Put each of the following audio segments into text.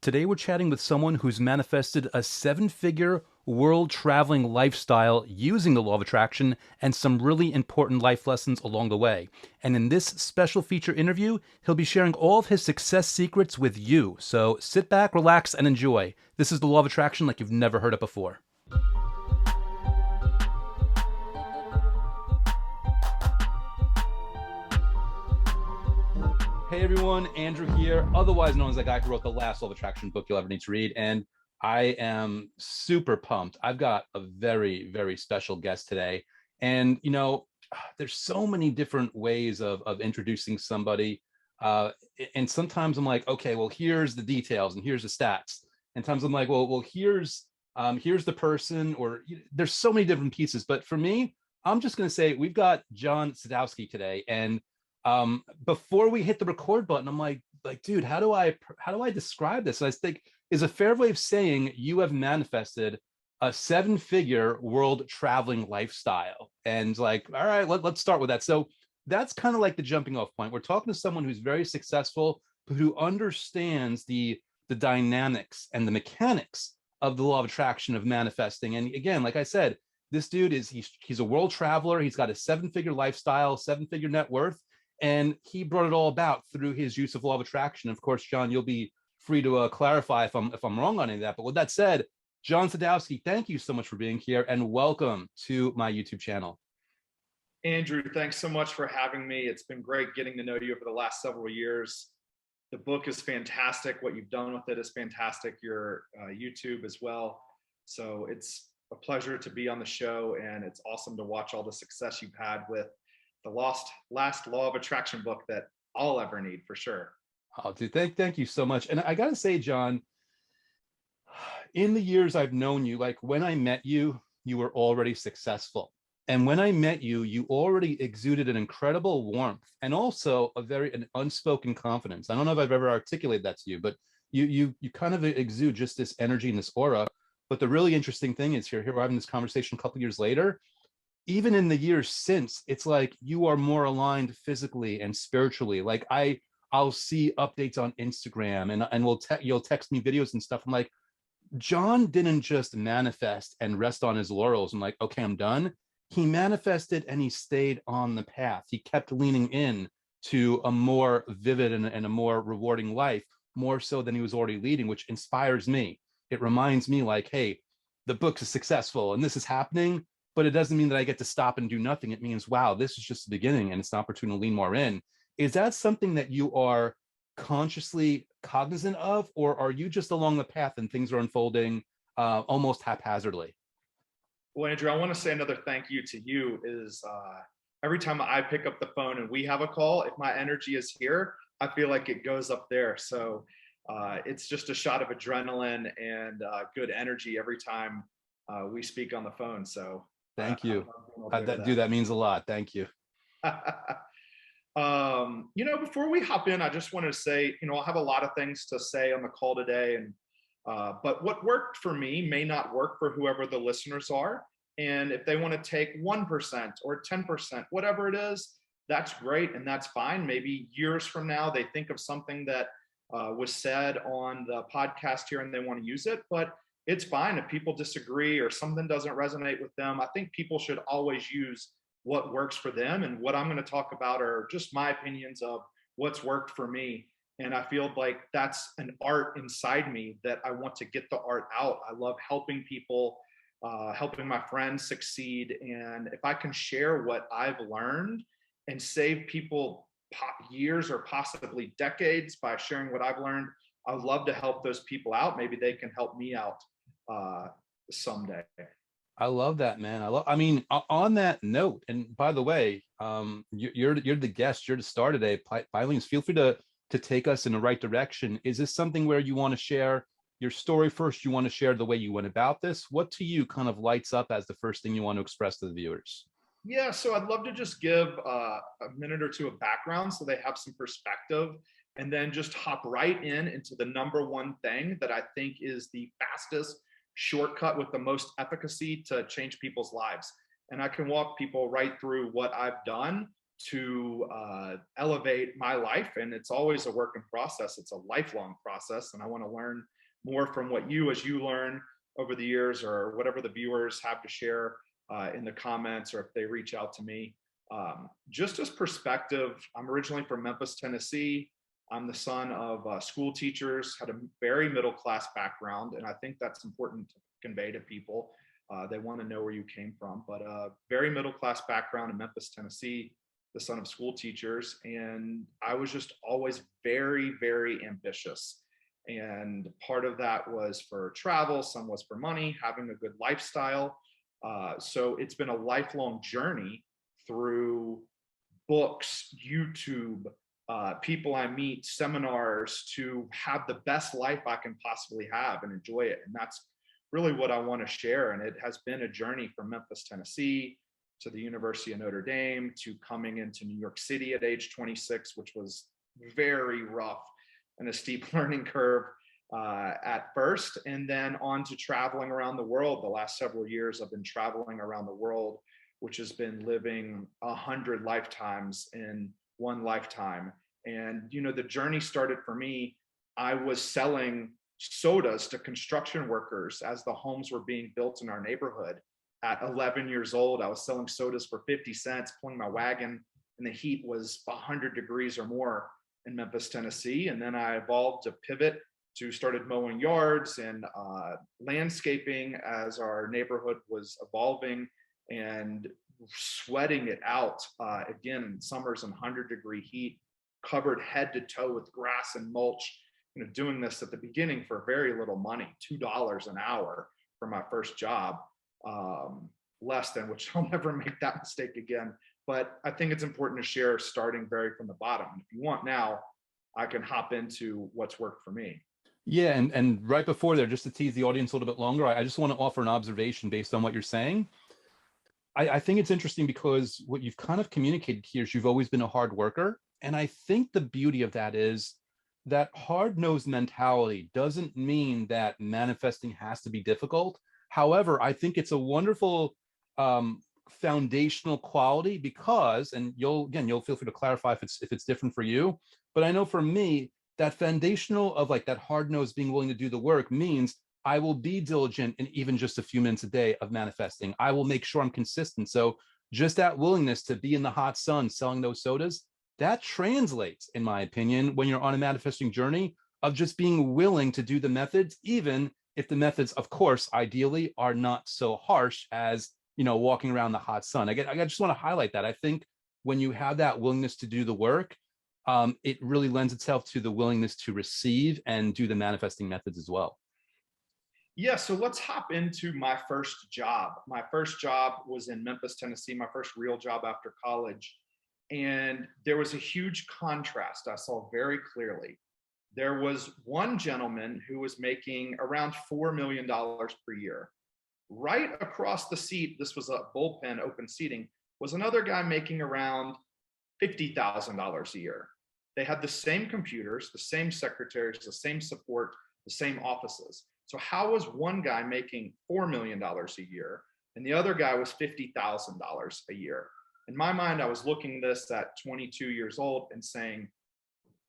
Today we're chatting with someone who's manifested a seven-figure world-traveling lifestyle using the law of attraction and some really important life lessons along the way. And in this special feature interview, he'll be sharing all of his success secrets with you. So sit back, relax, and enjoy. This is the law of attraction like you've never heard it before. Hey everyone, Andrew here, otherwise known as the guy who wrote the last Law of Attraction book you'll ever need to read. And I am super pumped. I've got a very, very special guest today. And, there's so many different ways of introducing somebody. And sometimes I'm like, okay, well, here's the details and here's the stats. And times I'm like, well, here's the person, or there's so many different pieces. But for me, I'm just going to say we've got John Sadowski today. And before we hit the record button, I'm like, dude, how do I describe this? And I think is a fair way of saying you have manifested a seven-figure world traveling lifestyle. And like, all right, let's start with that. So that's kind of like the jumping off point. We're talking to someone who's very successful, but who understands the dynamics and the mechanics of the law of attraction, of manifesting. And again, like I said, this dude he's a world traveler. He's got a seven-figure lifestyle, seven-figure net worth. And he brought it all about through his use of law of attraction. Of course, John, you'll be free to clarify if I'm wrong on any of that. But with that said, John Sadowski, thank you so much for being here and welcome to my YouTube channel. Andrew, thanks so much for having me. It's been great getting to know you over the last several years. The book is fantastic. What you've done with it is fantastic. Your YouTube as well. So it's a pleasure to be on the show, and it's awesome to watch all the success you've had with the last law of attraction book that I'll ever need, for sure. Oh, dude, thank you so much. And I gotta say, John, in the years I've known you, like when I met you, you were already successful. And when I met you, you already exuded an incredible warmth and also an unspoken confidence. I don't know if I've ever articulated that to you, but you kind of exude just this energy and this aura. But the really interesting thing is here we're having this conversation a couple years later. Even in the years since, it's like you are more aligned physically and spiritually. Like I'll see updates on Instagram and you'll text me videos and stuff. I'm like, John didn't just manifest and rest on his laurels. I'm like, okay, I'm done. He manifested and he stayed on the path. He kept leaning in to a more vivid and a more rewarding life, more so than he was already leading, which inspires me. It reminds me like, hey, the book is successful and this is happening, but it doesn't mean that I get to stop and do nothing. It means, wow, this is just the beginning and it's an opportunity to lean more in. Is that something that you are consciously cognizant of, or are you just along the path and things are unfolding almost haphazardly? Well, Andrew, I want to say another thank you to you is every time I pick up the phone and we have a call, if my energy is here, I feel like it goes up there. So it's just a shot of adrenaline and good energy every time we speak on the phone. So thank you. That means a lot. Thank you. Before we hop in, I just wanted to say, I have a lot of things to say on the call today, and but what worked for me may not work for whoever the listeners are. And if they want to take 1% or 10%, whatever it is, that's great and that's fine. Maybe years from now, they think of something that was said on the podcast here and they want to use it, but it's fine if people disagree or something doesn't resonate with them. I think people should always use what works for them. And what I'm going to talk about are just my opinions of what's worked for me. And I feel like that's an art inside me that I want to get the art out. I love helping people, helping my friends succeed. And if I can share what I've learned and save people years or possibly decades by sharing what I've learned, I would love to help those people out. Maybe they can help me out someday. I love that, man. On that note, and by the way, you're the guest, you're the star today. By all means, feel free to take us in the right direction. Is this something where you want to share your story first? You want to share the way you went about this? What to you kind of lights up as the first thing you want to express to the viewers? Yeah, so I'd love to just give a minute or two of background so they have some perspective, and then just hop right into the number one thing that I think is the fastest shortcut with the most efficacy to change people's lives. And I can walk people right through what I've done to elevate my life. And it's always a work in process. It's a lifelong process. And I want to learn more from what you, as you learn over the years, or whatever the viewers have to share in the comments, or if they reach out to me. Just as perspective, I'm originally from Memphis, Tennessee. I'm the son of school teachers, had a very middle-class background, and I think that's important to convey to people. They want to know where you came from, but very middle-class background in Memphis, Tennessee, the son of school teachers. And I was just always very, very ambitious. And part of that was for travel, some was for money, having a good lifestyle. So it's been a lifelong journey through books, YouTube, people I meet, seminars, to have the best life I can possibly have and enjoy it. And that's really what I want to share. And it has been a journey from Memphis, Tennessee, to the University of Notre Dame, to coming into New York City at age 26, which was very rough and a steep learning curve at first, and then on to traveling around the world. The last several years I've been traveling around the world, which has been living 100 lifetimes in one lifetime. And, you know, the journey started for me. I was selling sodas to construction workers as the homes were being built in our neighborhood. At 11 years old, I was selling sodas for 50 cents, pulling my wagon, and the heat was 100 degrees or more in Memphis, Tennessee. And then I evolved to pivot to started mowing yards and landscaping as our neighborhood was evolving, and sweating it out again in summers in 100-degree heat, covered head to toe with grass and mulch. You know, doing this at the beginning for very little money, $2 an hour for my first job, less than, which I'll never make that mistake again. But I think it's important to share starting very from the bottom. If you want now, I can hop into what's worked for me. Yeah, and right before there, just to tease the audience a little bit longer, I just want to offer an observation based on what you're saying. I think it's interesting because what you've kind of communicated here is you've always been a hard worker. And I think the beauty of that is that hard-nosed mentality doesn't mean that manifesting has to be difficult. However, I think it's a wonderful foundational quality because, and you'll feel free to clarify if it's different for you, but I know for me, that foundational of like that hard nose being willing to do the work means I will be diligent in even just a few minutes a day of manifesting. I will make sure I'm consistent. So just that willingness to be in the hot sun selling those sodas, that translates, in my opinion, when you're on a manifesting journey of just being willing to do the methods, even if the methods, of course, ideally are not so harsh as, you know, walking around the hot sun. I just want to highlight that. I think when you have that willingness to do the work, it really lends itself to the willingness to receive and do the manifesting methods as well. Yeah, so let's hop into my first job. My first job was in Memphis, Tennessee, my first real job after college. And there was a huge contrast I saw very clearly. There was one gentleman who was making around $4 million per year. Right across the seat, this was a bullpen open seating, was another guy making around $50,000 a year. They had the same computers, the same secretaries, the same support, the same offices. So how was one guy making $4 million a year and the other guy was $50,000 a year? In my mind, I was looking this at 22 years old and saying,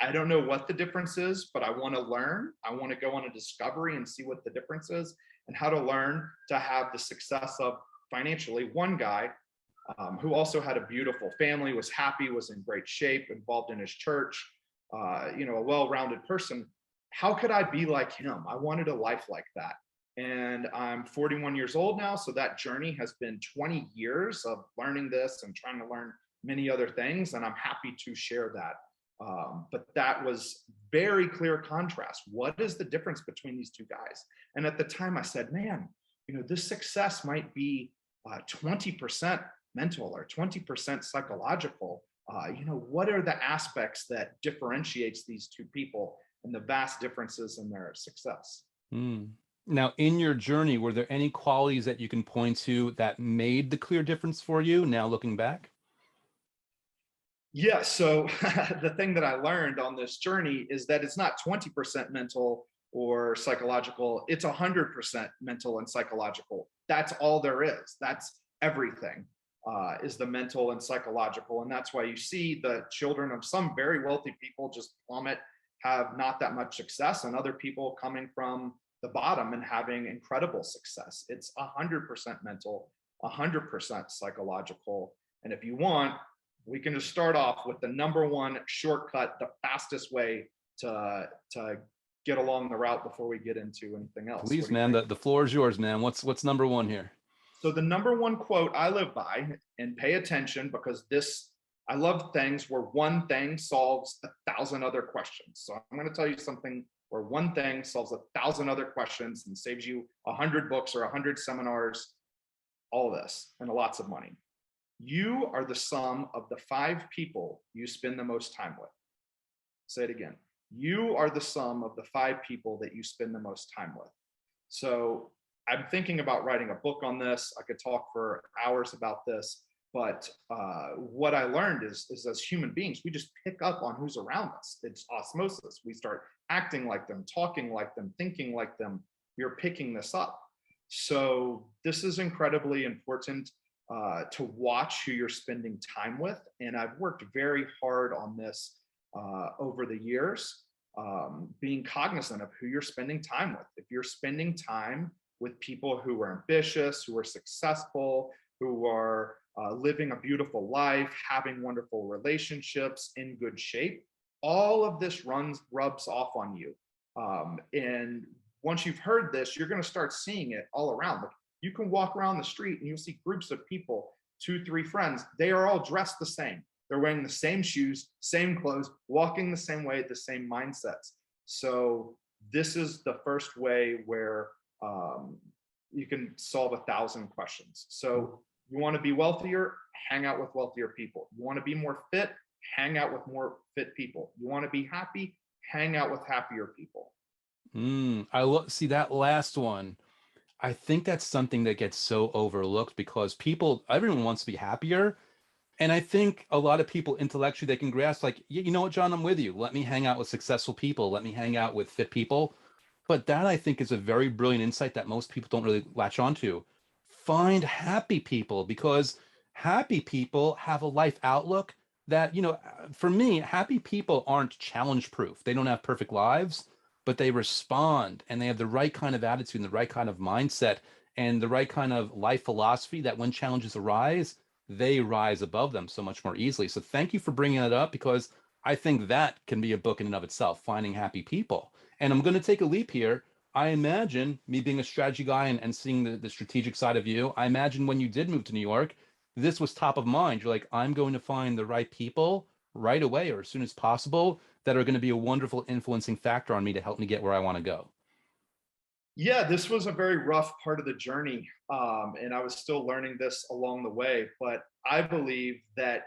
I don't know what the difference is, but I want to learn. I want to go on a discovery and see what the difference is and how to learn to have the success of financially one guy who also had a beautiful family, was happy, was in great shape, involved in his church, you know, a well-rounded person. How could I be like him? I wanted a life like that. And I'm 41 years old now. So that journey has been 20 years of learning this and trying to learn many other things. And I'm happy to share that. But that was very clear contrast. What is the difference between these two guys? And at the time I said, man, you know, this success might be 20% mental or 20% psychological. You know, what are the aspects that differentiates these two people and the vast differences in their success? Now, in your journey, were there any qualities that you can point to that made the clear difference for you now looking back? Yeah, so the thing that I learned on this journey is that it's not 20% mental or psychological, it's 100% mental and psychological. That's all there is. That's everything. is the mental and psychological. And that's why you see the children of some very wealthy people just plummet, have not that much success, and other people coming from the bottom and having incredible success. It's 100% mental, 100% psychological. And if you want, we can just start off with the number one shortcut, the fastest way to get along the route before we get into anything else. Please, man, the floor is yours, man. What's number one here? So the number one quote I live by, and pay attention because I love things where one thing solves 1,000 other questions. So I'm going to tell you something where one thing solves 1,000 other questions and saves you 100 books or 100 seminars, all of this, and lots of money. You are the sum of the 5 people you spend the most time with. Say it again. You are the sum of the 5 people that you spend the most time with. So I'm thinking about writing a book on this. I could talk for hours about this, but what I learned is as human beings, we just pick up on who's around us. It's osmosis. We start acting like them, talking like them, thinking like them. You're picking this up. So this is incredibly important to watch who you're spending time with. And I've worked very hard on this over the years, being cognizant of who you're spending time with. If you're spending time with people who are ambitious, who are successful, who are living a beautiful life, having wonderful relationships, in good shape, all of this rubs off on you. And once you've heard this, you're going to start seeing it all around. Like, you can walk around the street and you'll see groups of people, 2, 3 friends. They are all dressed the same. They're wearing the same shoes, same clothes, walking the same way, the same mindsets. So this is the first way where you can solve 1,000 questions. So you want to be wealthier, hang out with wealthier people. You want to be more fit, hang out with more fit people. You want to be happy, hang out with happier people. See that last one. I think that's something that gets so overlooked because everyone wants to be happier. And I think a lot of people intellectually, they can grasp like, you know what, John, I'm with you. Let me hang out with successful people. Let me hang out with fit people. But that, I think, is a very brilliant insight that most people don't really latch onto. Find happy people, because happy people have a life outlook that, for me, happy people aren't challenge proof. They don't have perfect lives, but they respond and they have the right kind of attitude and the right kind of mindset and the right kind of life philosophy that when challenges arise, they rise above them so much more easily. So thank you for bringing that up, because I think that can be a book in and of itself, Finding Happy People. And I'm going to take a leap here. I imagine, me being a strategy guy and seeing the strategic side of you, I imagine when you did move to New York, this was top of mind. You're like, I'm going to find the right people right away or as soon as possible that are going to be a wonderful influencing factor on me to help me get where I want to go. Yeah, this was a very rough part of the journey. And I was still learning this along the way. But I believe that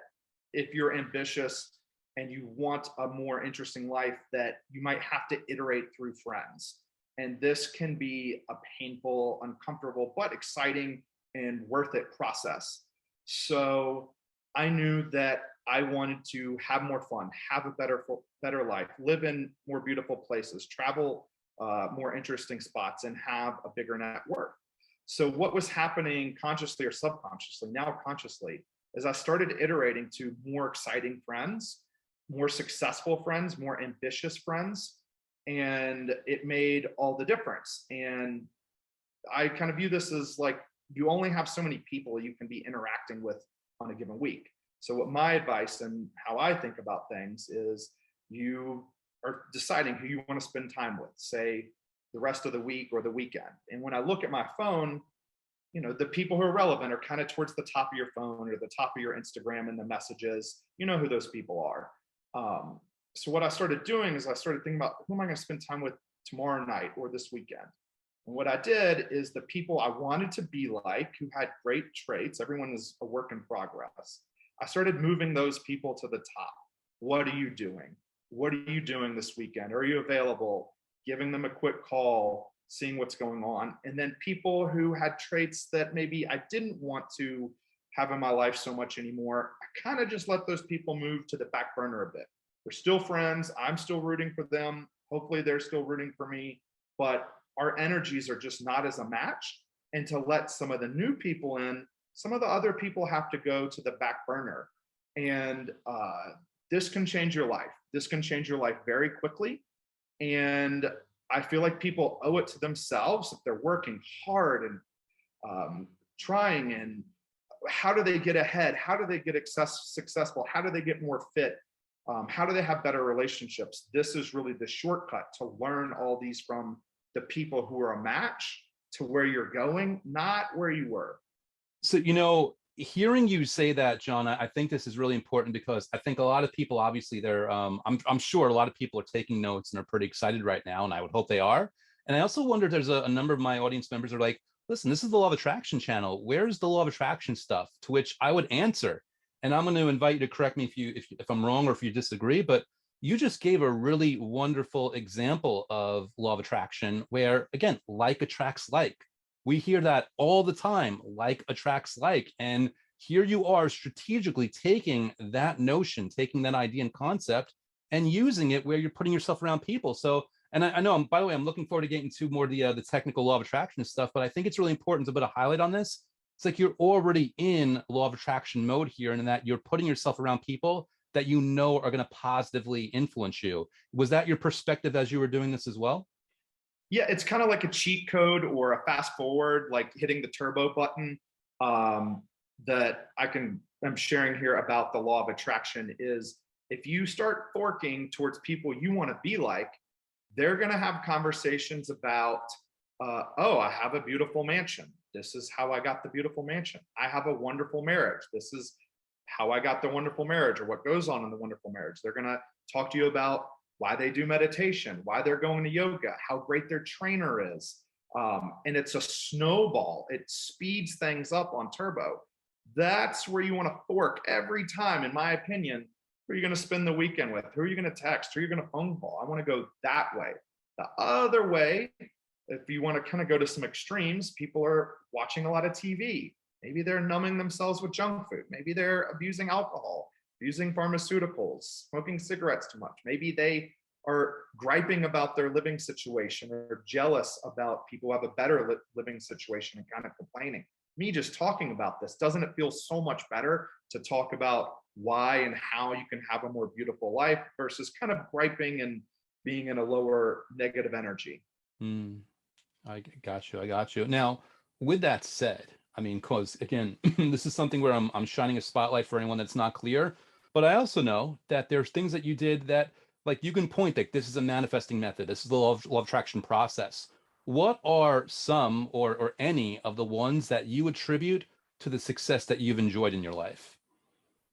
if you're ambitious and you want a more interesting life, that you might have to iterate through friends. And this can be a painful, uncomfortable, but exciting and worth it process. So I knew that I wanted to have more fun, have a better life, live in more beautiful places, travel more interesting spots, and have a bigger net worth. So what was happening consciously or subconsciously, now consciously, is I started iterating to more exciting friends, more successful friends, more ambitious friends, and it made all the difference. And I kind of view this as like, you only have so many people you can be interacting with on a given week. So what my advice and how I think about things is, you are deciding who you want to spend time with, say the rest of the week or the weekend. And when I look at my phone, the people who are relevant are kind of towards the top of your phone or the top of your Instagram and the messages. You know who those people are. So what I started doing is I started thinking about, who am I going to spend time with tomorrow night or this weekend? And what I did is, the people I wanted to be like, who had great traits, everyone is a work in progress, I started moving those people to the top. What are you doing? What are you doing this weekend? Are you available? Giving them a quick call, seeing what's going on. And then people who had traits that maybe I didn't want to have in my life so much anymore, I kind of just let those people move to the back burner a bit. We're still friends. I'm still rooting for them. Hopefully they're still rooting for me, but our energies are just not as a match. And to let some of the new people in some of the other people have to go to the back burner. And this can change your life. This can change your life very quickly. And I feel like people owe it to themselves if they're working hard and trying. And how do they get ahead? How do they get successful? How do they get more fit? How do they have better relationships? This is really the shortcut to learn all these from the people who are a match to where you're going, not where you were. So, hearing you say that, John, I think this is really important because I think a lot of people, obviously, I'm sure a lot of people are taking notes and are pretty excited right now, and I would hope they are. And I also wonder if there's a number of my audience members are like, listen, this is the Law of Attraction channel. Where's the Law of Attraction stuff? To which I would answer, and I'm going to invite you to correct me if I'm wrong or if you disagree, but you just gave a really wonderful example of Law of Attraction where, again, like attracts like. We hear that all the time, like attracts like. And here you are strategically taking that notion, taking that idea and concept and using it where you're putting yourself around people. So, and I know, by the way, I'm looking forward to getting to more of the technical law of attraction stuff, but I think it's really important to put a highlight on this. It's like you're already in law of attraction mode here, and in that you're putting yourself around people that you know are going to positively influence you. Was that your perspective as you were doing this as well? Yeah, it's kind of like a cheat code or a fast forward, like hitting the turbo button. That I'm sharing here about the law of attraction is if you start forking towards people you want to be like, they're going to have conversations about, oh, I have a beautiful mansion. This is how I got the beautiful mansion. I have a wonderful marriage. This is how I got the wonderful marriage, or what goes on in the wonderful marriage. They're going to talk to you about why they do meditation, why they're going to yoga, how great their trainer is. And it's a snowball. It speeds things up on turbo. That's where you want to fork every time, in my opinion. Who are you going to spend the weekend with? Who are you going to text? Who are you going to phone call? I want to go that way. The other way, if you want to kind of go to some extremes, people are watching a lot of TV. Maybe they're numbing themselves with junk food. Maybe they're abusing alcohol, using pharmaceuticals, smoking cigarettes too much. Maybe they are griping about their living situation or jealous about people who have a better living situation and kind of complaining. Me just talking about this, doesn't it feel so much better to talk about why and how you can have a more beautiful life versus kind of griping and being in a lower negative energy? I got you. Now, with that said, I mean, because again, this is something where I'm shining a spotlight for anyone that's not clear. But I also know that there's things that you did that, like, you can point like this is a manifesting method. This is the law of attraction process. What are some or any of the ones that you attribute to the success that you've enjoyed in your life?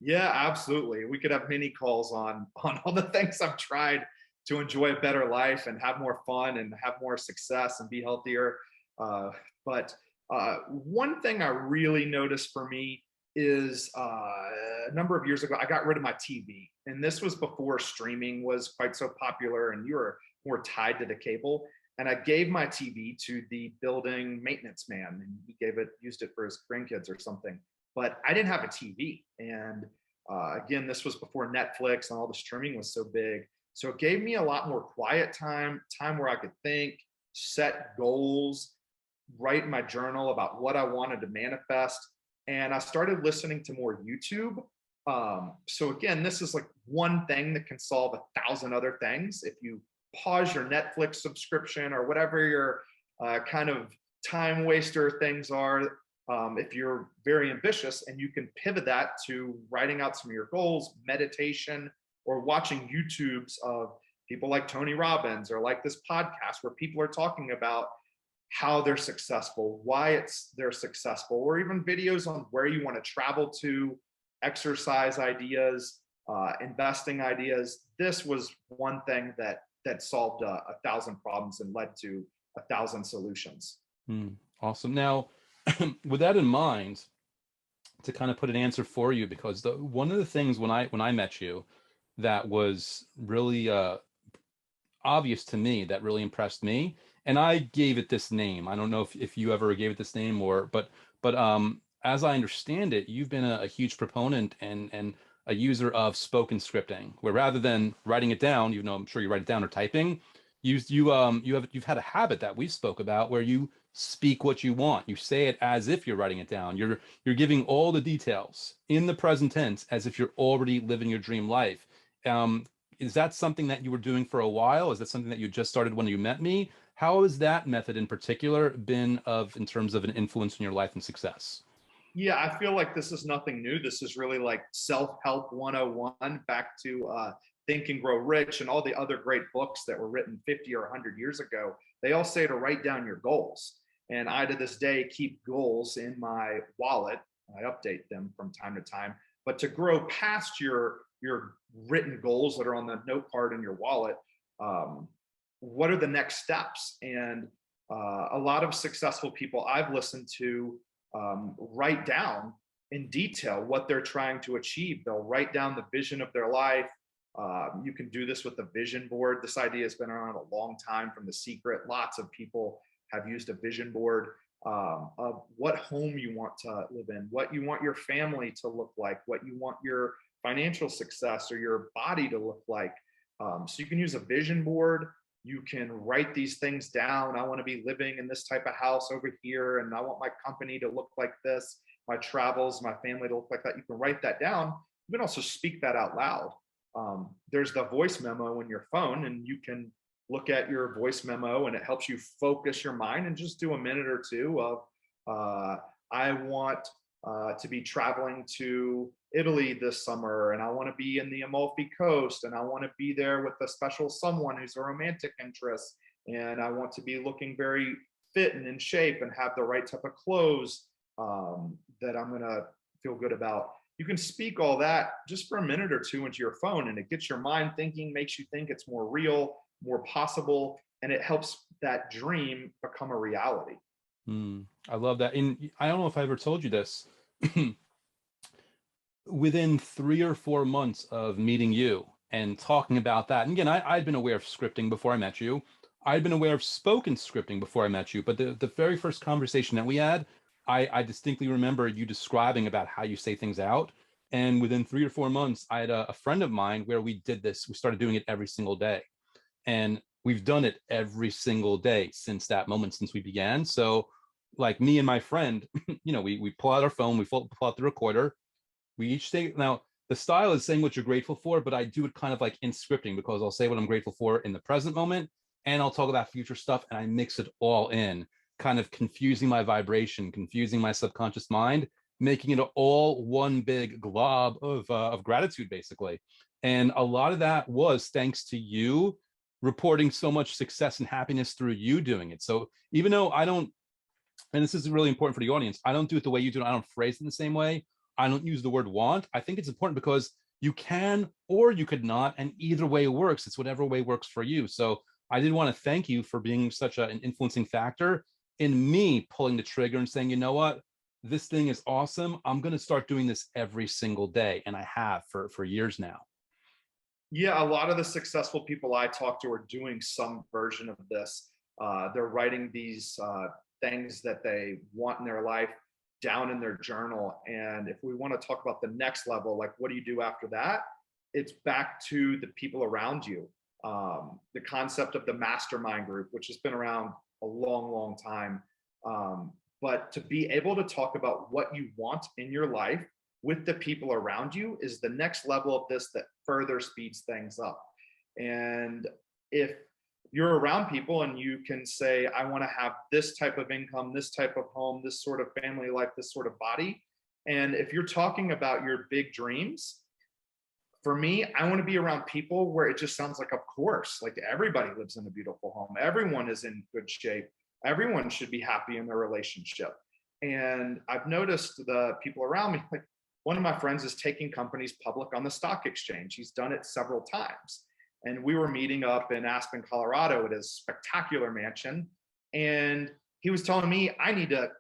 Yeah, absolutely. We could have many calls on all the things I've tried to enjoy a better life and have more fun and have more success and be healthier. But one thing I really noticed for me is a number of years ago, I got rid of my TV. And this was before streaming was quite so popular and you were more tied to the cable. And I gave my TV to the building maintenance man, and he used it for his grandkids or something. But I didn't have a TV. And again, this was before Netflix and all the streaming was so big. So it gave me a lot more quiet time where I could think, set goals, write in my journal about what I wanted to manifest. And I started listening to more YouTube. So again, this is like one thing that can solve 1,000 other things. If you pause your Netflix subscription or whatever your kind of time waster things are, if you're very ambitious, and you can pivot that to writing out some of your goals, meditation, or watching YouTubes of people like Tony Robbins or like this podcast where people are talking about how they're successful, why they're successful, or even videos on where you want to travel to, exercise ideas, investing ideas. This was one thing that solved 1,000 problems and led to 1,000 solutions. Awesome. Now, with that in mind, to kind of put an answer for you, because one of the things when I met you that was really obvious to me, that really impressed me, and I gave it this name. I don't know if you ever gave it this name but as I understand it, you've been a huge proponent and a user of spoken scripting, where rather than writing it down, even though I'm sure you write it down or typing, you've had a habit that we spoke about where you speak what you want. You say it as if you're writing it down. You're giving all the details in the present tense as if you're already living your dream life. Um, is that something that you were doing for a while? Is that something that you just started when you met me? How has that method in particular been of in terms of an influence in your life and success? Yeah, I feel like this is nothing new. This is really like self-help 101, back to Think and Grow Rich and all the other great books that were written 50 or 100 years ago. They all say to write down your goals. And I, to this day, keep goals in my wallet. I update them from time to time. But to grow past your written goals that are on the note card in your wallet, what are the next steps? And a lot of successful people I've listened to write down in detail what they're trying to achieve. They'll write down the vision of their life. You can do this with a vision board. This idea has been around a long time from The Secret. Lots of people have used a vision board of what home you want to live in, what you want your family to look like, what you want your financial success or your body to look like. So you can use a vision board. You can write these things down. I want to be living in this type of house over here, and I want my company to look like this, my travels, my family to look like that. You can write that down. You can also speak that out loud. There's the voice memo in your phone, and you can look at your voice memo, and it helps you focus your mind and just do a minute or two of, I want to be traveling to Italy this summer, and I want to be in the Amalfi Coast, and I want to be there with a special someone who's a romantic interest, and I want to be looking very fit and in shape and have the right type of clothes that I'm going to feel good about. You can speak all that just for a minute or two into your phone, and it gets your mind thinking, makes you think it's more real, more possible, and it helps that dream become a reality. I love that. And I don't know if I ever told you this. Within 3 or 4 months of meeting you and talking about that, and again, I'd been aware of scripting before I met you. I'd been aware of spoken scripting before I met you, but the very first conversation that we had, I distinctly remember you describing about how you say things out. And within 3 or 4 months, I had a friend of mine where we did this. We started doing it every single day. And we've done it every single day since that moment, since we began. So like me and my friend, we pull out our phone, we pull out the recorder, we each say, now the style is saying what you're grateful for, but I do it kind of like in scripting, because I'll say what I'm grateful for in the present moment, and I'll talk about future stuff, and I mix it all in, kind of confusing my vibration, confusing my subconscious mind, making it all one big glob of gratitude, basically. And a lot of that was thanks to you reporting so much success and happiness through you doing it. So even though I don't, and this is really important for the audience, I don't do it the way you do it. I don't phrase it in the same way. I don't use the word want. I think it's important because you can or you could not, and either way works. It's whatever way works for you. So I did want to thank you for being such an influencing factor in me pulling the trigger and saying, you know what, this thing is awesome. I'm going to start doing this every single day, and I have for years now. Yeah, a lot of the successful people I talk to are doing some version of this. They're writing these things that they want in their life down in their journal. And if we want to talk about the next level, like what do you do after that? It's back to the people around you. The concept of the mastermind group, which has been around a long, long time. But to be able to talk about what you want in your life with the people around you is the next level of this that further speeds things up. And if you're around people and you can say, I want to have this type of income, this type of home, this sort of family life, this sort of body. And if you're talking about your big dreams, for me, I want to be around people where it just sounds like, of course, like everybody lives in a beautiful home. Everyone is in good shape. Everyone should be happy in their relationship. And I've noticed the people around me, like one of my friends is taking companies public on the stock exchange. He's done it several times. And we were meeting up in Aspen, Colorado at his spectacular mansion. And he was telling me, I need to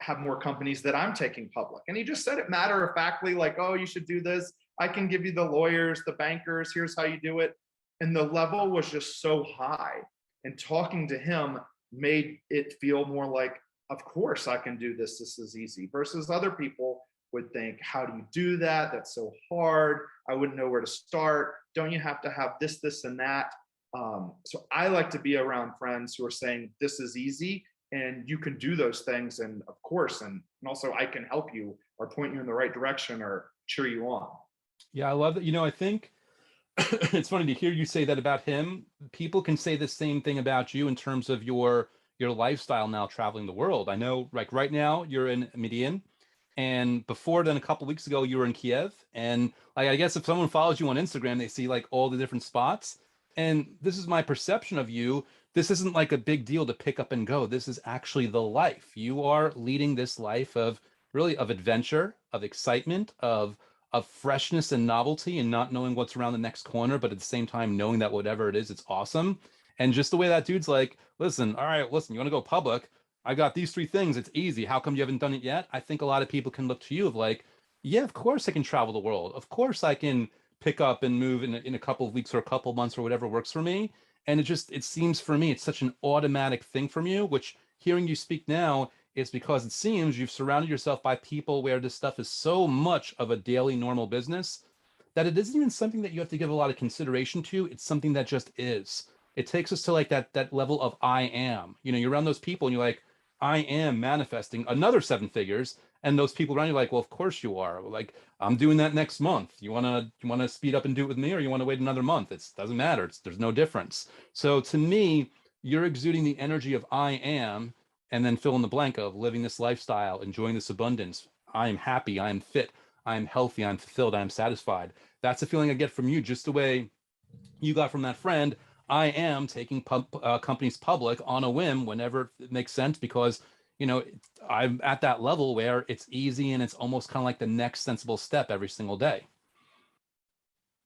have more companies that I'm taking public. And he just said it matter of factly, like, oh, you should do this. I can give you the lawyers, the bankers, here's how you do it. And the level was just so high. And talking to him made it feel more like, of course I can do this. This is easy. Versus other people would think, how do you do that? That's so hard. I wouldn't know where to start. Don't you have to have this, this, and that? So I like to be around friends who are saying this is easy and you can do those things. And of course, and also I can help you or point you in the right direction or cheer you on. Yeah, I love that. I think it's funny to hear you say that about him. People can say the same thing about you in terms of your lifestyle now traveling the world. I know, like right now, you're in Medellin, and before then, a couple weeks ago, you were in Kiev. And like, I guess if someone follows you on Instagram, they see like all the different spots. And this is my perception of you. This isn't like a big deal to pick up and go. This is actually the life. You are leading this life of really of adventure, of excitement, of freshness and novelty and not knowing what's around the next corner, but at the same time knowing that whatever it is, it's awesome. And just the way that dude's like, listen, all right, listen, you want to go public? I got these three things. It's easy. How come you haven't done it yet? I think a lot of people can look to you of like, yeah, of course I can travel the world. Of course I can pick up and move in a couple of weeks or a couple of months or whatever works for me. And it seems for me, it's such an automatic thing from you, which hearing you speak now, is because it seems you've surrounded yourself by people where this stuff is so much of a daily normal business that it isn't even something that you have to give a lot of consideration to. It's something that just is. It takes us to like that level of I am. You're around those people and you're like, I am manifesting another seven figures. And those people around you are like, well, of course you are. Like, I'm doing that next month. You wanna speed up and do it with me, or you want to wait another month? It doesn't matter. There's no difference. So to me, you're exuding the energy of I am, and then fill in the blank of living this lifestyle, enjoying this abundance. I am happy. I am fit. I am healthy. I'm fulfilled. I am satisfied. That's the feeling I get from you, just the way you got from that friend. I am taking companies public on a whim whenever it makes sense because, you know, I'm at that level where it's easy and it's almost kind of like the next sensible step every single day.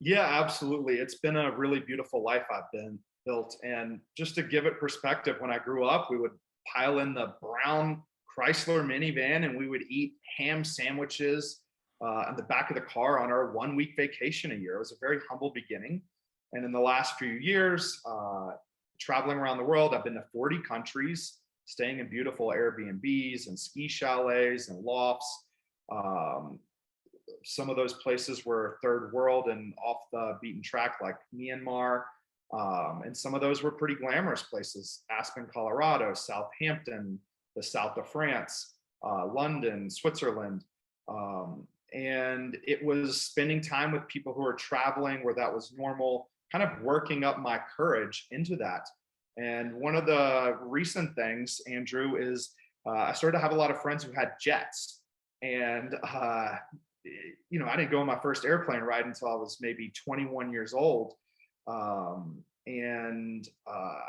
Yeah, absolutely. It's been a really beautiful life I've been built. And just to give it perspective, when I grew up, we would pile in the brown Chrysler minivan and we would eat ham sandwiches in the back of the car on our 1 week vacation a year. It was a very humble beginning. And in the last few years, traveling around the world, I've been to 40 countries, staying in beautiful Airbnbs and ski chalets and lofts. Um, some of those places were third world and off the beaten track, like Myanmar. And some of those were pretty glamorous places: Aspen, Colorado, Southampton, the south of France, London, Switzerland. And it was spending time with people who are traveling where that was normal, kind of working up my courage into that. And one of the recent things, Andrew, is I started to have a lot of friends who had jets. And I didn't go on my first airplane ride until I was maybe 21 years old. I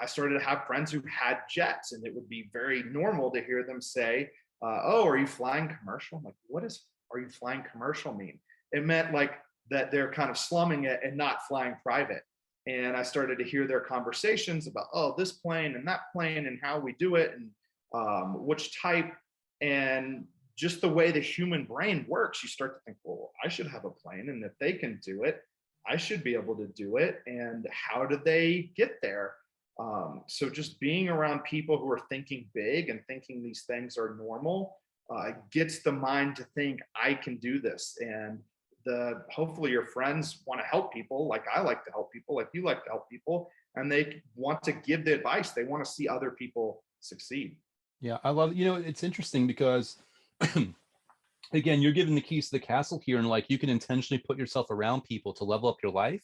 started to have friends who had jets, and it would be very normal to hear them say, "Oh, are you flying commercial?" I'm like, what does "are you flying commercial" mean? It meant like that they're kind of slumming it and not flying private. And I started to hear their conversations about, oh, this plane and that plane and how we do it and which type. And just the way the human brain works, you start to think, well, I should have a plane. And if they can do it, I should be able to do it. And how did they get there? So just being around people who are thinking big and thinking these things are normal gets the mind to think, I can do this. And hopefully your friends want to help people, like I like to help people, like you like to help people, and they want to give the advice. They want to see other people succeed. Yeah, I love, it's interesting because again, you're given the keys to the castle here, and like you can intentionally put yourself around people to level up your life.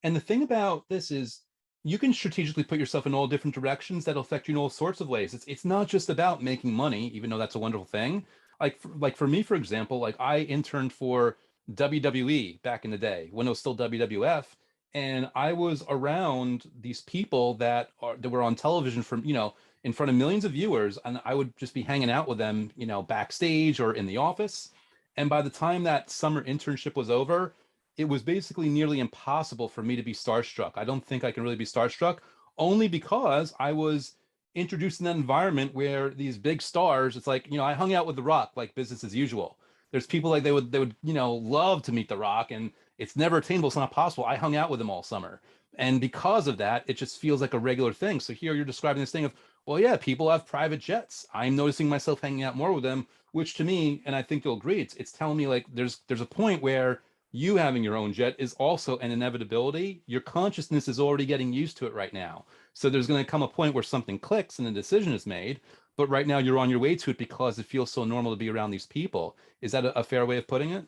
And the thing about this is you can strategically put yourself in all different directions that'll affect you in all sorts of ways. It's not just about making money, even though that's a wonderful thing. Like for me, for example, like I interned for WWE back in the day when it was still WWF, and I was around these people that were on television from, in front of millions of viewers, and I would just be hanging out with them, backstage or in the office. And by the time that summer internship was over, it was basically nearly impossible for me to be starstruck. I don't think I can really be starstruck, only because I was introduced in that environment where these big stars, it's like, I hung out with The Rock like business as usual. There's people like they would, love to meet The Rock, and it's never attainable. It's not possible. I hung out with him all summer. And because of that, it just feels like a regular thing. So here you're describing this thing of, well, yeah, people have private jets. I'm noticing myself hanging out more with them, which to me, and I think you'll agree, it's telling me like there's a point where you having your own jet is also an inevitability. Your consciousness is already getting used to it right now. So there's going to come a point where something clicks and a decision is made. But right now you're on your way to it because it feels so normal to be around these people. Is that a fair way of putting it?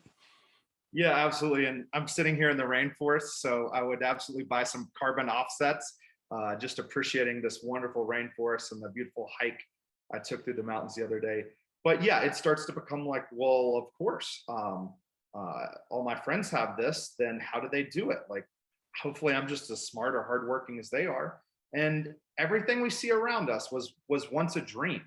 Yeah, absolutely. And I'm sitting here in the rainforest, so I would absolutely buy some carbon offsets, just appreciating this wonderful rainforest and the beautiful hike I took through the mountains the other day. But yeah, it starts to become like, well, of course, all my friends have this, then how do they do it? Like, hopefully I'm just as smart or hardworking as they are. And everything we see around us was once a dream.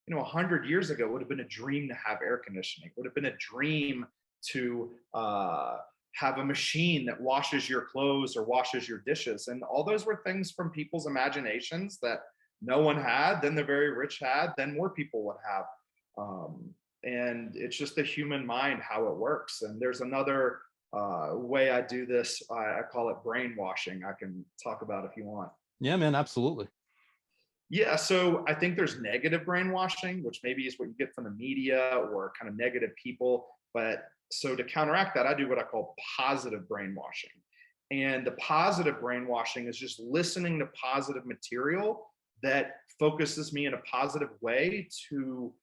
100 years ago, it would have been a dream to have air conditioning. It would have been a dream to have a machine that washes your clothes or washes your dishes. And all those were things from people's imaginations that no one had, then the very rich had, then more people would have. And it's just the human mind, how it works. And there's another way I do this. I call it brainwashing. I can talk about if you want. Yeah, man, absolutely. Yeah, so I think there's negative brainwashing, which maybe is what you get from the media or kind of negative people. But so to counteract that, I do what I call positive brainwashing. And the positive brainwashing is just listening to positive material that focuses me in a positive way to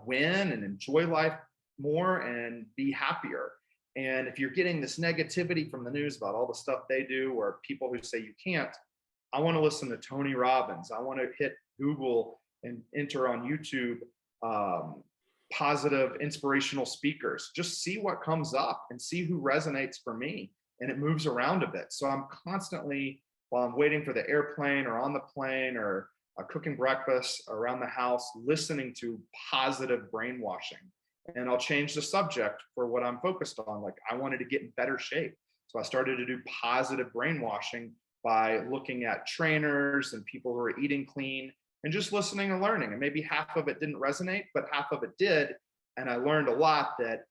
win and enjoy life more and be happier. And if you're getting this negativity from the news about all the stuff they do or people who say you can't, I want to listen to Tony Robbins. I want to hit Google and enter on YouTube positive inspirational speakers. Just see what comes up and see who resonates for me. And it moves around a bit. So I'm constantly, while I'm waiting for the airplane or on the plane or cooking breakfast around the house, listening to positive brainwashing. And I'll change the subject for what I'm focused on. Like, I wanted to get in better shape. So I started to do positive brainwashing by looking at trainers and people who are eating clean and just listening and learning. And maybe half of it didn't resonate, but half of it did. And I learned a lot that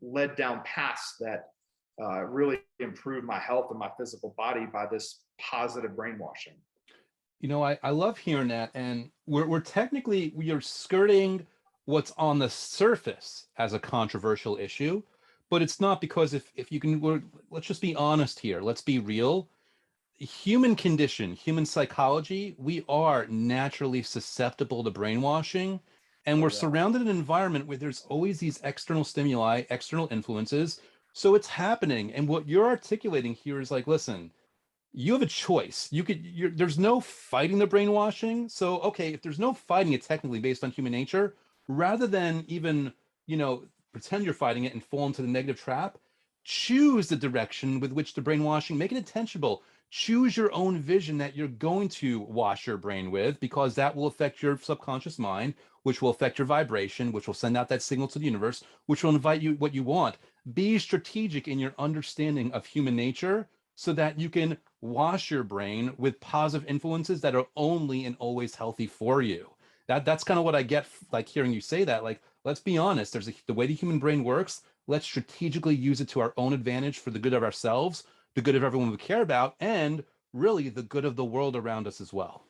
led down paths that really improved my health and my physical body by this positive brainwashing. I love hearing that. And we are skirting what's on the surface as a controversial issue, but it's not, because if you can, let's just be honest here. Let's be real. Human condition, human psychology, we are naturally susceptible to brainwashing. And Oh we're yeah. surrounded in an environment where there's always these external stimuli, external influences. So it's happening. And what you're articulating here is like, listen, you have a choice. There's no fighting the brainwashing. So, okay, if there's no fighting it technically based on human nature, rather than even, pretend you're fighting it and fall into the negative trap, choose the direction with which the brainwashing, make it intentional. Choose your own vision that you're going to wash your brain with, because that will affect your subconscious mind, which will affect your vibration, which will send out that signal to the universe, which will invite you what you want. Be strategic in your understanding of human nature so that you can wash your brain with positive influences that are only and always healthy for you. That's kind of what I get, like, hearing you say that. Like, let's be honest, the way the human brain works. Let's strategically use it to our own advantage for the good of ourselves, the good of everyone we care about, and really the good of the world around us as well.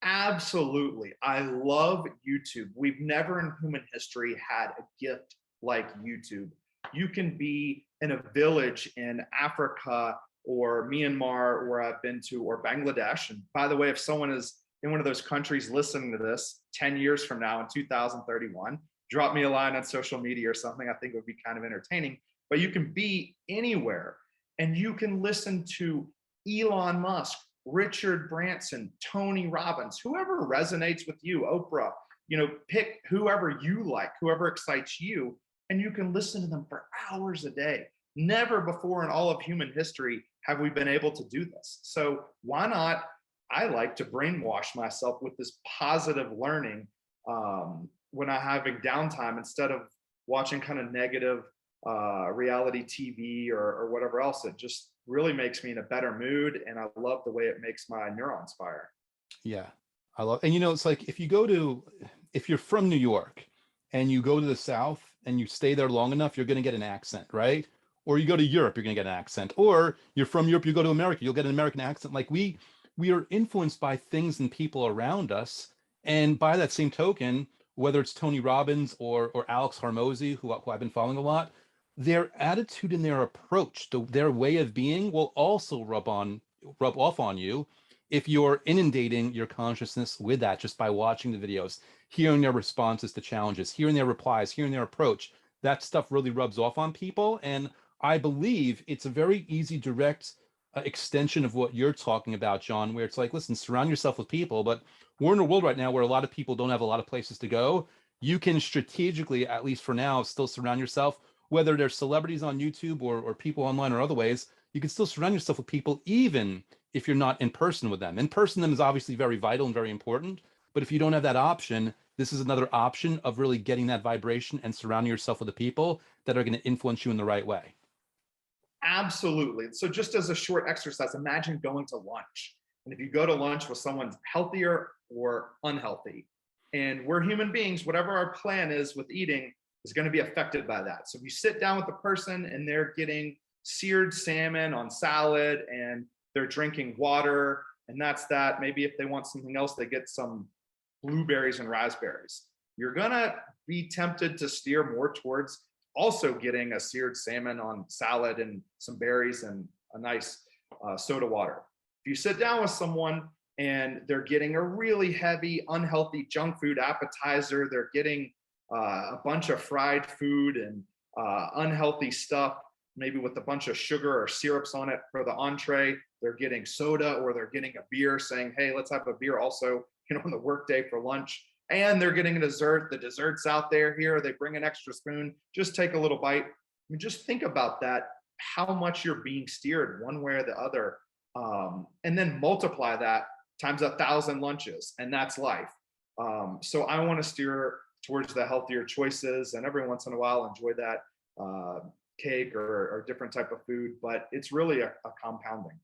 Absolutely. I love YouTube. We've never in human history had a gift like YouTube. You can be in a village in Africa or Myanmar, where I've been to, or Bangladesh. And by the way, if someone is in one of those countries listening to this 10 years from now in 2031, drop me a line on social media or something. I think it would be kind of entertaining. But you can be anywhere and you can listen to Elon Musk, Richard Branson, Tony Robbins, whoever resonates with you, Oprah, pick whoever you like, whoever excites you, and you can listen to them for hours a day. Never before in all of human history have we been able to do this. So why not? I like to brainwash myself with this positive learning when I'm having downtime, instead of watching kind of negative reality TV or whatever else. It just really makes me in a better mood, and I love the way it makes my neurons fire. Yeah, I love, and it's like, if you're from New York and you go to the South and you stay there long enough, you're going to get an accent, right? Or you go to Europe, you're going to get an accent. Or you're from Europe, you go to America, you'll get an American accent. Like, we are influenced by things and people around us. And by that same token, whether it's Tony Robbins or Alex Hormozy, who I've been following a lot, their attitude and their approach, their way of being will also rub off on you if you're inundating your consciousness with that just by watching the videos, hearing their responses to challenges, hearing their replies, hearing their approach. That stuff really rubs off on people. And I believe it's a very easy, direct extension of what you're talking about, John, where it's like, listen, surround yourself with people. But we're in a world right now where a lot of people don't have a lot of places to go. You can strategically, at least for now, still surround yourself, whether they're celebrities on YouTube or people online or other ways. You can still surround yourself with people, even if you're not in person with them. In person, them is obviously very vital and very important. But if you don't have that option, this is another option of really getting that vibration and surrounding yourself with the people that are going to influence you in the right way. Absolutely. So just as a short exercise, imagine going to lunch. And if you go to lunch with someone healthier or unhealthy, and we're human beings, whatever our plan is with eating is going to be affected by that. So if you sit down with the person and they're getting seared salmon on salad and they're drinking water, and that's that. Maybe if they want something else, they get some blueberries and raspberries. You're going to be tempted to steer more towards also getting a seared salmon on salad and some berries and a nice soda water. If you sit down with someone and they're getting a really heavy, unhealthy junk food appetizer, they're getting a bunch of fried food and unhealthy stuff, maybe with a bunch of sugar or syrups on it for the entree, they're getting soda or they're getting a beer saying, hey, let's have a beer also, on the workday for lunch. And they're getting a dessert. The dessert's out there here. They bring an extra spoon. Just take a little bite. I mean, just think about that, how much you're being steered one way or the other. And then multiply that times 1,000 lunches, and that's life. So I want to steer towards the healthier choices, and every once in a while enjoy that cake or different type of food, but it's really a compounding.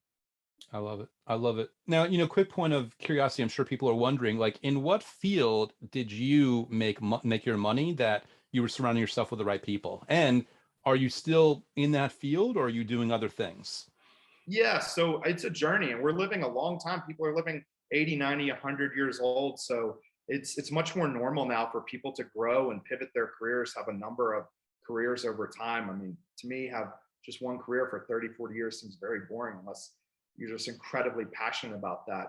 I love it. I love it. Now, quick point of curiosity. I'm sure people are wondering, like, in what field did you make your money that you were surrounding yourself with the right people? And are you still in that field, or are you doing other things? Yeah, so it's a journey, and we're living a long time. People are living 80, 90, 100 years old. So it's much more normal now for people to grow and pivot their careers, have a number of careers over time. I mean, to me, have just one career for 30, 40 years seems very boring unless you're just incredibly passionate about that.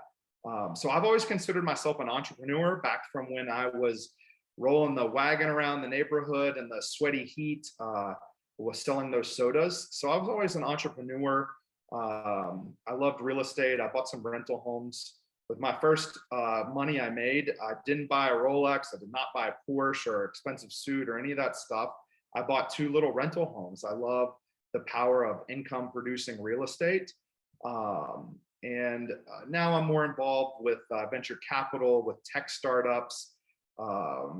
So I've always considered myself an entrepreneur back from when I was rolling the wagon around the neighborhood and the sweaty heat, was selling those sodas. So I was always an entrepreneur. I loved real estate. I bought some rental homes. With my first money I made, I didn't buy a Rolex. I did not buy a Porsche or expensive suit or any of that stuff. I bought 2 little rental homes. I love the power of income producing real estate. And now I'm more involved with venture capital, with tech startups,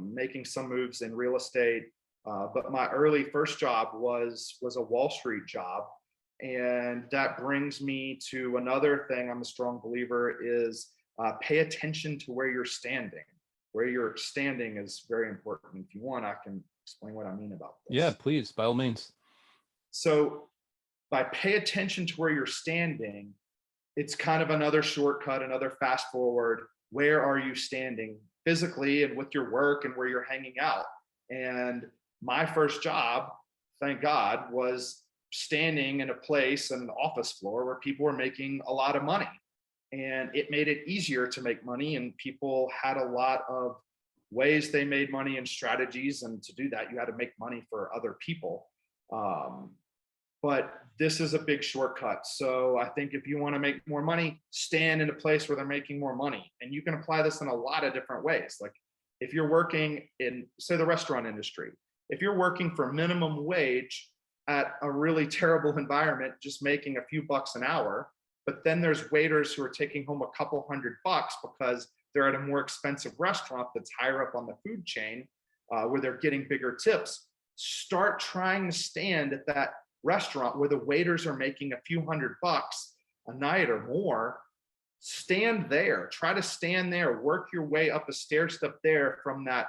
making some moves in real estate. But my early first job was a Wall Street job. And that brings me to another thing I'm a strong believer is pay attention to where you're standing. Where you're standing is very important. If you want, I can explain what I mean about this. Yeah, please, by all means. So by pay attention to where you're standing, it's kind of another shortcut, another fast forward. Where are you standing physically and with your work and where you're hanging out? And my first job, thank God, was standing in a place, an office floor where people were making a lot of money. And it made it easier to make money, and people had a lot of ways they made money and strategies. And to do that, you had to make money for other people. But this is a big shortcut. So I think if you want to make more money, stand in a place where they're making more money. And you can apply this in a lot of different ways. Like if you're working in, say, the restaurant industry, if you're working for minimum wage at a really terrible environment, just making a few bucks an hour, but then there's waiters who are taking home a couple $100 because they're at a more expensive restaurant that's higher up on the food chain, where they're getting bigger tips. Start trying to stand at that restaurant where the waiters are making a few $100 a night or more. Stand there, try to stand there, work your way up a stair step there from that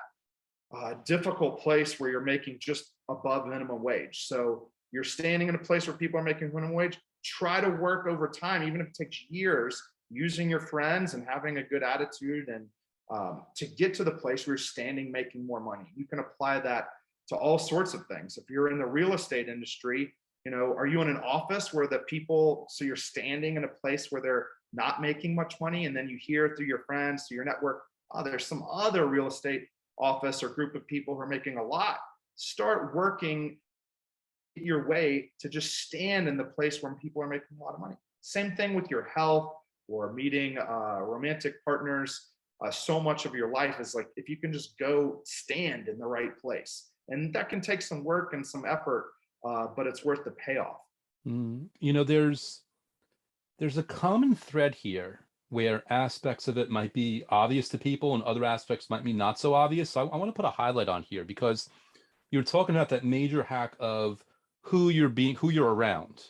difficult place where you're making just above minimum wage. So you're standing in a place where people are making minimum wage. Try to work over time, even if it takes years, using your friends and having a good attitude, and to get to the place where you're standing making more money. You can apply that to all sorts of things. If you're in the real estate industry, are you in an office where the people, so you're standing in a place where they're not making much money, and then you hear through your friends, through your network, oh, there's some other real estate office or group of people who are making a lot. Start working your way to just stand in the place where people are making a lot of money. Same thing with your health or meeting romantic partners. So much of your life is like, if you can just go stand in the right place, and that can take some work and some effort, but it's worth the payoff. There's a common thread here where aspects of it might be obvious to people and other aspects might be not so obvious. So I want to put a highlight on here, because you're talking about that major hack of who you're around.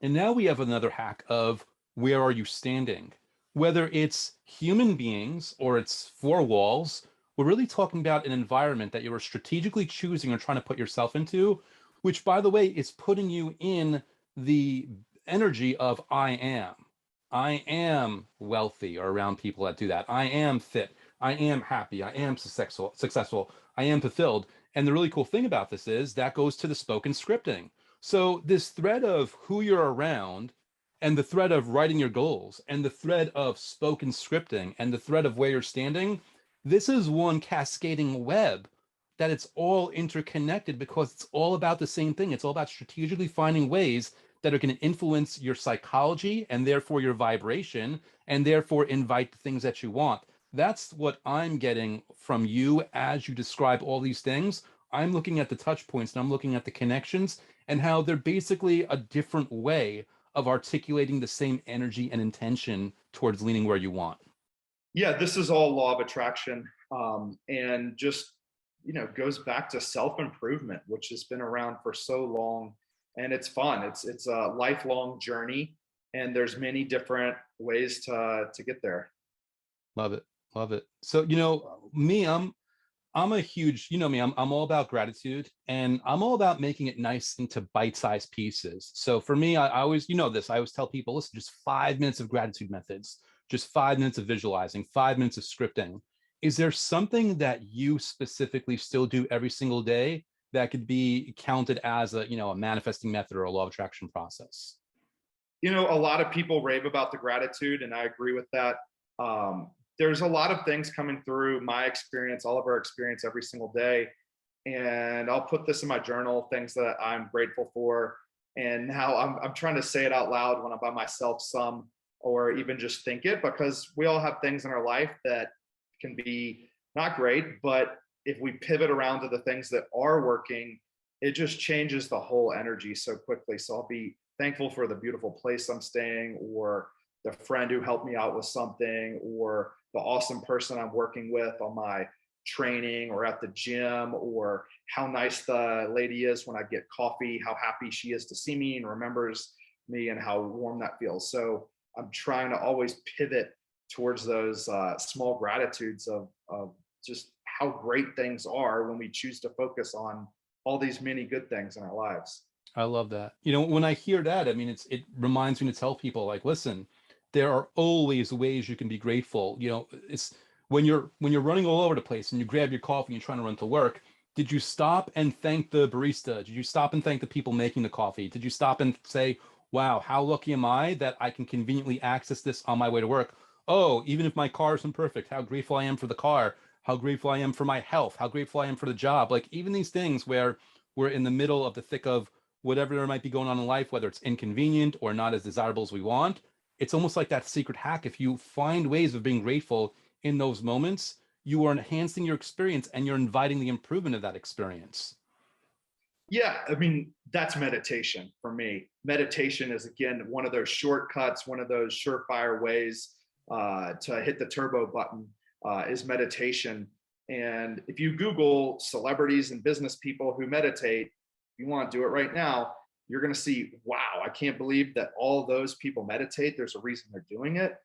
And now we have another hack of where are you standing? Whether it's human beings or it's four walls, we're really talking about an environment that you are strategically choosing or trying to put yourself into, which, by the way, is putting you in the energy of I am. I am wealthy, or around people that do that. I am fit. I am happy. I am successful. I am fulfilled. And the really cool thing about this is that goes to the spoken scripting. So this thread of who you're around, and the thread of writing your goals, and the thread of spoken scripting, and the thread of where you're standing, this is one cascading web that it's all interconnected, because it's all about the same thing. It's all about strategically finding ways that are going to influence your psychology and therefore your vibration, and therefore invite the things that you want. That's what I'm getting from you as you describe all these things. I'm looking at the touch points and I'm looking at the connections and how they're basically a different way of articulating the same energy and intention towards leaning where you want. Yeah, this is all law of attraction, and just goes back to self-improvement, which has been around for so long, and it's fun. It's a lifelong journey, and there's many different ways to get there. Love it. Love it. So, me, I'm a huge, me, I'm all about gratitude, and I'm all about making it nice into bite-sized pieces. So for me, I always, this, I always tell people, listen, just 5 minutes of gratitude methods, just 5 minutes of visualizing, 5 minutes of scripting. Is there something that you specifically still do every single day that could be counted as a manifesting method or a law of attraction process? A lot of people rave about the gratitude, and I agree with that. There's a lot of things coming through my experience, all of our experience every single day. And I'll put this in my journal, things that I'm grateful for. And now I'm trying to say it out loud when I'm by myself some, or even just think it, because we all have things in our life that can be not great, but if we pivot around to the things that are working, it just changes the whole energy so quickly. So I'll be thankful for the beautiful place I'm staying, or the friend who helped me out with something, or the awesome person I'm working with on my training or at the gym, or how nice the lady is when I get coffee, how happy she is to see me and remembers me, and how warm that feels. So I'm trying to always pivot towards those small gratitudes of just how great things are when we choose to focus on all these many good things in our lives. I love that. When I hear that, I mean, it reminds me to tell people, like, listen, there are always ways you can be grateful. It's when you're running all over the place and you grab your coffee and you're trying to run to work. Did you stop and thank the barista? Did you stop and thank the people making the coffee? Did you stop and say, wow, how lucky am I that I can conveniently access this on my way to work? Oh, even if my car isn't perfect, how grateful I am for the car, how grateful I am for my health, how grateful I am for the job. Like, even these things where we're in the middle of the thick of whatever there might be going on in life, whether it's inconvenient or not as desirable as we want, it's almost like that secret hack. If you find ways of being grateful in those moments, you are enhancing your experience and you're inviting the improvement of that experience. Yeah, I mean, that's meditation for me. Meditation is, again, one of those shortcuts, one of those surefire ways to hit the turbo button, is meditation. And if you Google celebrities and business people who meditate, if you want to do it right now, you're going to see, wow, I can't believe that all those people meditate. There's a reason they're doing it.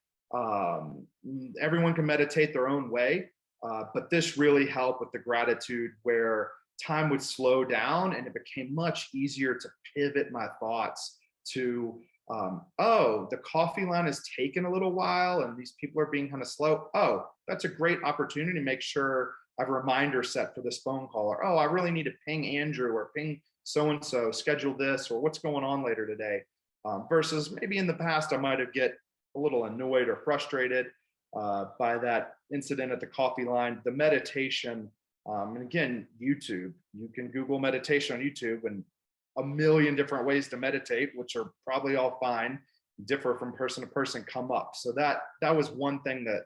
Everyone can meditate their own way, but this really helped with the gratitude, where time would slow down and it became much easier to pivot my thoughts to, oh, the coffee line is taking a little while and these people are being kind of slow. Oh, that's a great opportunity to make sure I have a reminder set for this phone call, or, oh, I really need to ping Andrew or ping so-and-so, schedule this, or what's going on later today. Versus maybe in the past, I might have get a little annoyed or frustrated by that incident at the coffee line. The meditation, and again, YouTube, you can Google meditation on YouTube, and a million different ways to meditate, which are probably all fine, differ from person to person, come up. So that was one thing that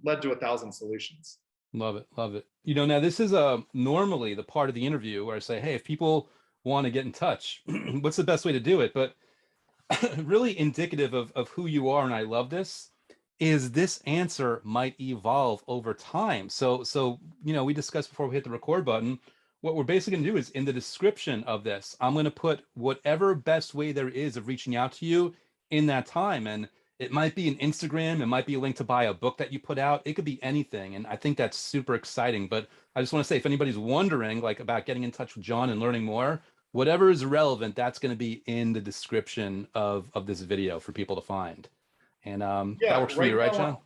led to 1,000 solutions. Love it. Love it. Now this is normally the part of the interview where I say, hey, if people want to get in touch, what's the best way to do it? But really indicative of who you are, and I love this, is this answer might evolve over time. So we discussed before we hit the record button, what we're basically going to do is in the description of this, I'm going to put whatever best way there is of reaching out to you in that time. And it might be an Instagram, it might be a link to buy a book that you put out. It could be anything. And I think that's super exciting. But I just want to say, if anybody's wondering like about getting in touch with John and learning more, whatever is relevant, that's going to be in the description of this video for people to find. And that works for you, right, John?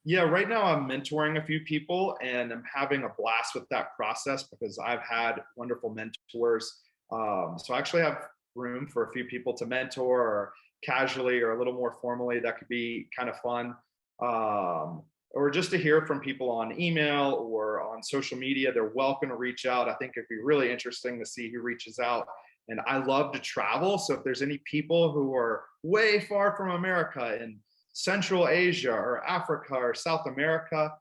Yeah, right now I'm mentoring a few people, and I'm having a blast with that process because I've had wonderful mentors. So I actually have room for a few people to mentor, or casually or a little more formally. That could be kind of fun. Or just to hear from people on email or on social media. They're welcome to reach out. I think it'd be really interesting to see who reaches out. And I love to travel. So if there's any people who are way far from America and Central Asia or Africa or South America,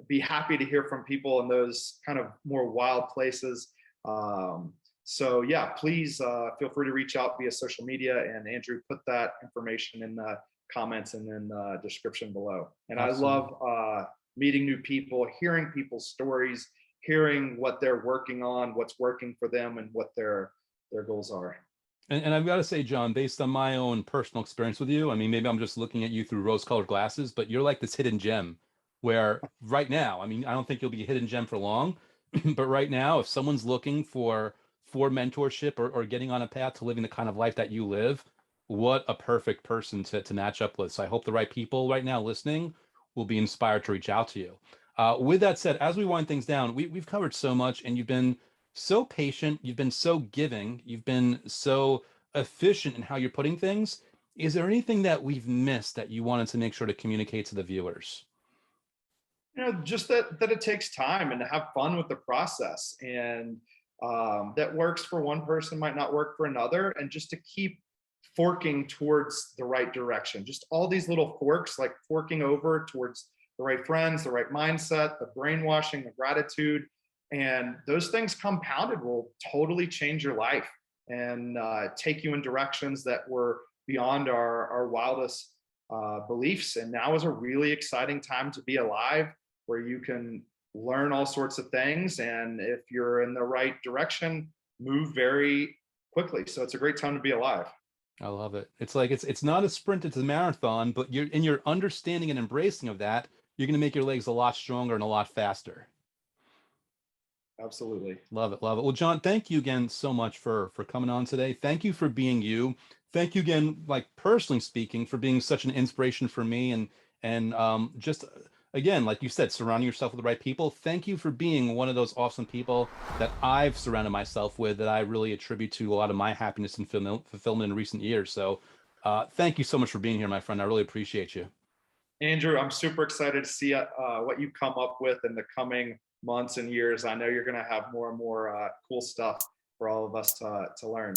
be happy to hear from people in those kind of more wild places. So yeah, please feel free to reach out via social media, and Andrew, put that information in the comments and in the description below. And Absolutely. I love meeting new people, hearing people's stories, hearing what they're working on, what's working for them, and what their goals are. And I've got to say, John, based on my own personal experience with you, I mean, maybe I'm just looking at you through rose-colored glasses, but you're like this hidden gem where right now, I mean, I don't think you'll be a hidden gem for long, but right now, if someone's looking for mentorship or getting on a path to living the kind of life that you live, what a perfect person to match up with. So I hope the right people right now listening will be inspired to reach out to you. With that said, as we wind things down, we've covered so much, and you've been so patient, you've been so giving, you've been so efficient in how you're putting things. Is there anything that we've missed that you wanted to make sure to communicate to the viewers? Just that it takes time and to have fun with the process, and that works for one person might not work for another, and just to keep forking towards the right direction. Just all these little forks, like forking over towards the right friends, the right mindset, the brainwashing, the gratitude. And those things compounded will totally change your life and take you in directions that were beyond our wildest beliefs. And now is a really exciting time to be alive, where you can learn all sorts of things. And if you're in the right direction, move very quickly. So it's a great time to be alive. I love it. It's like it's not a sprint, it's a marathon, but you're in your understanding and embracing of that, you're going to make your legs a lot stronger and a lot faster. Absolutely. Love it. Love it. Well, John, thank you again so much for coming on today. Thank you for being you. Thank you again, like personally speaking, for being such an inspiration for me, and just again, like you said, surrounding yourself with the right people. Thank you for being one of those awesome people that I've surrounded myself with, that I really attribute to a lot of my happiness and fulfillment in recent years. So thank you so much for being here, my friend. I really appreciate you. Andrew, I'm super excited to see what you come up with in the coming months and years. I know you're going to have more and more cool stuff for all of us to learn.